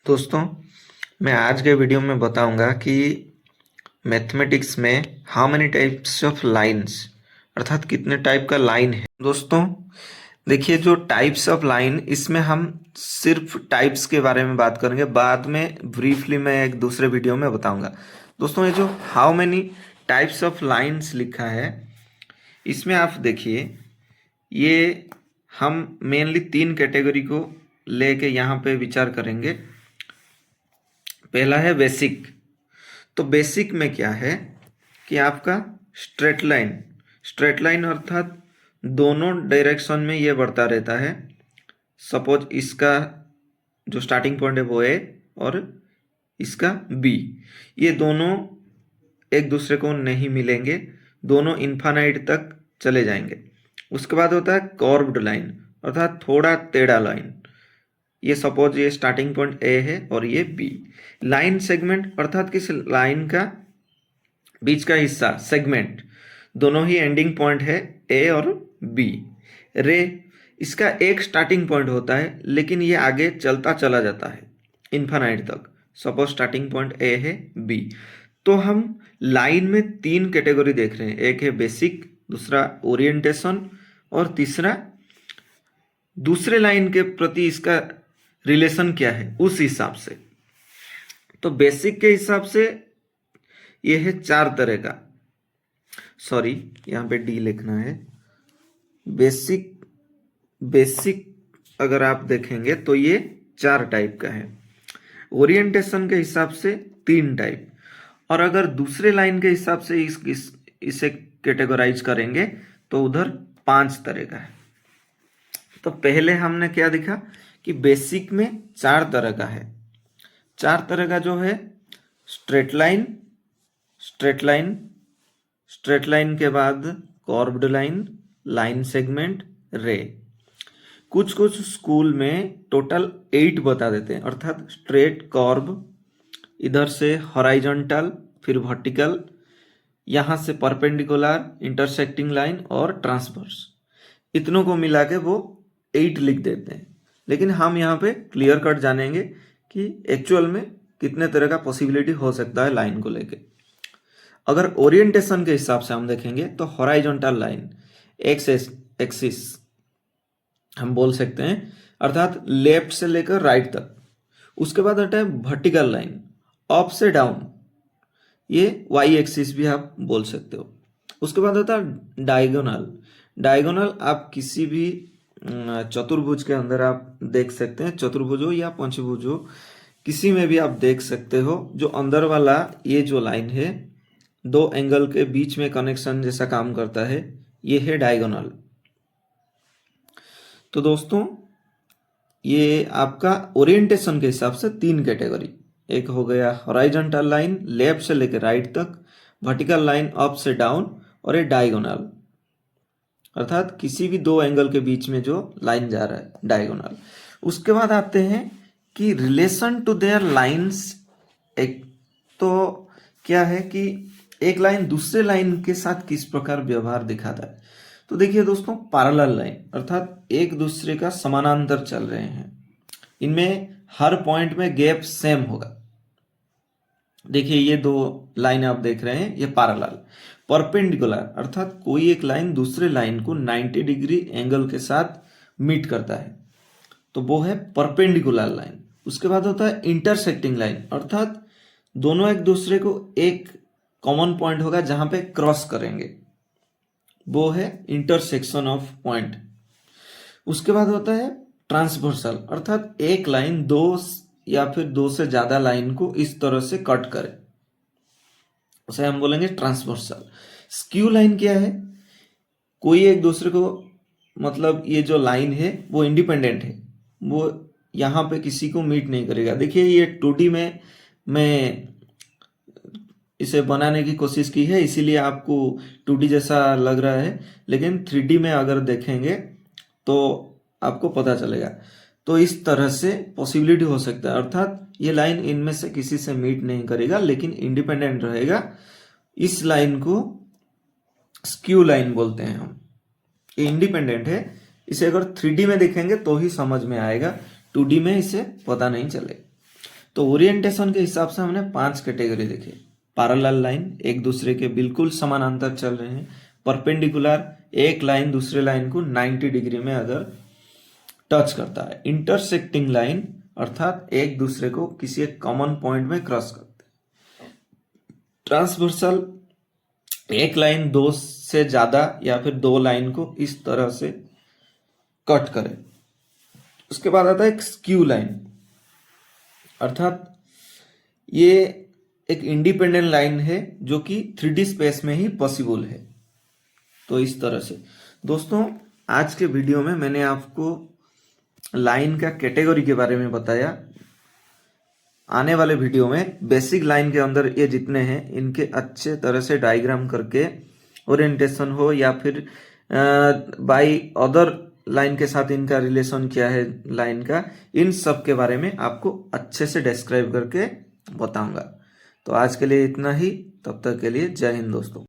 दोस्तों, मैं आज के वीडियो में बताऊंगा कि मैथमेटिक्स में how many types of lines अर्थात कितने टाइप का लाइन है। दोस्तों देखिए, जो टाइप्स ऑफ लाइन, इसमें हम सिर्फ टाइप्स के बारे में बात करेंगे, बाद में ब्रीफली मैं एक दूसरे वीडियो में बताऊंगा। दोस्तों, ये जो how many types of lines लिखा है, इसमें आप देखिए, ये हम मेनली तीन कैटेगरी को लेके यहाँ पे विचार करेंगे। पहला है बेसिक। तो बेसिक में क्या है कि आपका स्ट्रेट लाइन अर्थात दोनों डायरेक्शन में ये बढ़ता रहता है। सपोज इसका जो स्टार्टिंग पॉइंट है वो ए और इसका बी, ये दोनों एक दूसरे को नहीं मिलेंगे, दोनों इन्फानाइट तक चले जाएंगे। उसके बाद होता है कॉर्व्ड लाइन अर्थात थोड़ा टेढ़ा लाइन। ये सपोज ये स्टार्टिंग पॉइंट ए है और ये बी। लाइन सेगमेंट अर्थात किस लाइन का बीच का हिस्सा सेगमेंट, दोनों ही एंडिंग पॉइंट है ए और बी। रे, इसका एक स्टार्टिंग पॉइंट होता है लेकिन ये आगे चलता चला जाता है इन्फानाइट तक। सपोज स्टार्टिंग पॉइंट ए है बी। तो हम लाइन में तीन कैटेगरी देख रहे हैं, एक है बेसिक, दूसरा ओरिएंटेशन और तीसरा दूसरे लाइन के प्रति इसका रिलेशन क्या है उस हिसाब से। तो बेसिक के हिसाब से ये है चार तरह का, सॉरी यहाँ पे डी लिखना है। बेसिक अगर आप देखेंगे तो ये चार टाइप का है। ओरिएंटेशन के हिसाब से तीन टाइप, और अगर दूसरे लाइन के हिसाब से इसे कैटेगराइज करेंगे तो उधर पांच तरह का है। तो पहले हमने क्या देखा कि बेसिक में चार तरह का है। चार तरह का जो है स्ट्रेट लाइन, स्ट्रेट लाइन के बाद कॉर्व्ड लाइन, लाइन सेगमेंट, रे। कुछ कुछ स्कूल में टोटल 8 बता देते हैं अर्थात स्ट्रेट, कॉर्व, इधर से हॉराइजॉन्टल, फिर वर्टिकल, यहाँ से परपेंडिकुलर, इंटरसेक्टिंग लाइन और ट्रांसवर्स। इतनों को मिला के वो 8 लिख देते हैं। लेकिन हम यहाँ पे क्लियर कट जानेंगे कि एक्चुअल में कितने तरह का पॉसिबिलिटी हो सकता है लाइन को लेके। अगर ओरिएंटेशन के हिसाब से हम देखेंगे तो हॉराइजॉन्टल लाइन, एक्स एक्सिस हम बोल सकते हैं अर्थात लेफ्ट से लेकर राइट तक। उसके बाद आता है वर्टिकल लाइन, अप से डाउन, ये वाई एक्सिस भी आप बोल सकते हो। उसके बाद होता है डायगोनल आप किसी भी चतुर्भुज के अंदर आप देख सकते हैं, चतुर्भुज हो या पंचभुज हो, किसी में भी आप देख सकते हो। जो अंदर वाला ये जो लाइन है, दो एंगल के बीच में कनेक्शन जैसा काम करता है, ये है डायगोनल। तो दोस्तों, ये आपका ओरिएंटेशन के हिसाब से तीन कैटेगरी, एक हो गया हॉराइजॉन्टल लाइन लेफ्ट से लेकर राइट तक, वर्टिकल लाइन अप से डाउन, और ये डायगोनल अर्थात किसी भी दो एंगल के बीच में जो लाइन जा रहा है, डायगोनल। उसके बाद आते हैं कि रिलेशन टू देयर लाइंस। एक तो क्या है कि एक लाइन दूसरे लाइन के साथ किस प्रकार व्यवहार दिखाता है। तो देखिए दोस्तों, पैरेलल लाइन अर्थात एक दूसरे का समानांतर चल रहे हैं, इनमें हर पॉइंट में गैप सेम होगा। देखिए ये दो लाइन आप देख रहे हैं, ये पैरेलल। परपेंडिकुलर अर्थात कोई एक लाइन दूसरे लाइन को 90 डिग्री एंगल के साथ मीट करता है, तो वो है परपेंडिकुलर लाइन। उसके बाद होता है इंटरसेक्टिंग लाइन अर्थात दोनों एक दूसरे को एक कॉमन पॉइंट होगा जहां पे क्रॉस करेंगे, वो है इंटरसेक्शन ऑफ पॉइंट। उसके बाद होता है ट्रांसवर्सल अर्थात एक लाइन दो या फिर दो से ज्यादा लाइन को इस तरह से कट करे, उसे हम बोलेंगे ट्रांसवर्सल। स्क्यू लाइन क्या है, कोई एक दूसरे को, मतलब ये जो लाइन है वो इंडिपेंडेंट है, वो यहाँ पे किसी को मीट नहीं करेगा। देखिए ये 2D में मैं इसे बनाने की कोशिश की है, इसीलिए आपको 2D जैसा लग रहा है, लेकिन 3D में अगर देखेंगे तो आपको पता चलेगा। तो इस तरह से पॉसिबिलिटी हो सकता है अर्थात ये लाइन इनमें से किसी से मीट नहीं करेगा लेकिन इंडिपेंडेंट रहेगा। इस लाइन को स्क्यू लाइन बोलते हैं हम, ये इंडिपेंडेंट है। इसे अगर 3D में देखेंगे तो ही समझ में आएगा, 2D में इसे पता नहीं चलेगा। तो ओरिएंटेशन के हिसाब से हमने 5 कैटेगरी देखे। पैरेलल लाइन, एक दूसरे के बिल्कुल समानांतर चल रहे हैं। परपेंडिकुलर, एक लाइन दूसरे लाइन को 90 डिग्री में अगर टच करता है। इंटरसेक्टिंग लाइन, अर्थात एक दूसरे को किसी एक कॉमन पॉइंट में क्रॉस करते हैं। ट्रांसवर्सल, एक लाइन दो से ज्यादा या फिर दो लाइन को इस तरह से कट करे। उसके बाद आता है एक स्क्यू लाइन, अर्थात ये एक इंडिपेंडेंट लाइन है जो कि 3D स्पेस में ही पॉसिबल है। तो इस तरह से दोस्तों आज के वीडियो में मैंने आपको लाइन का कैटेगरी के बारे में बताया। आने वाले वीडियो में बेसिक लाइन के अंदर ये जितने हैं इनके अच्छे तरह से डायग्राम करके ओरिएंटेशन हो या फिर बाय अदर लाइन के साथ इनका रिलेशन क्या है लाइन का, इन सब के बारे में आपको अच्छे से डिस्क्राइब करके बताऊंगा। तो आज के लिए इतना ही, तब तक के लिए जय हिंद दोस्तों।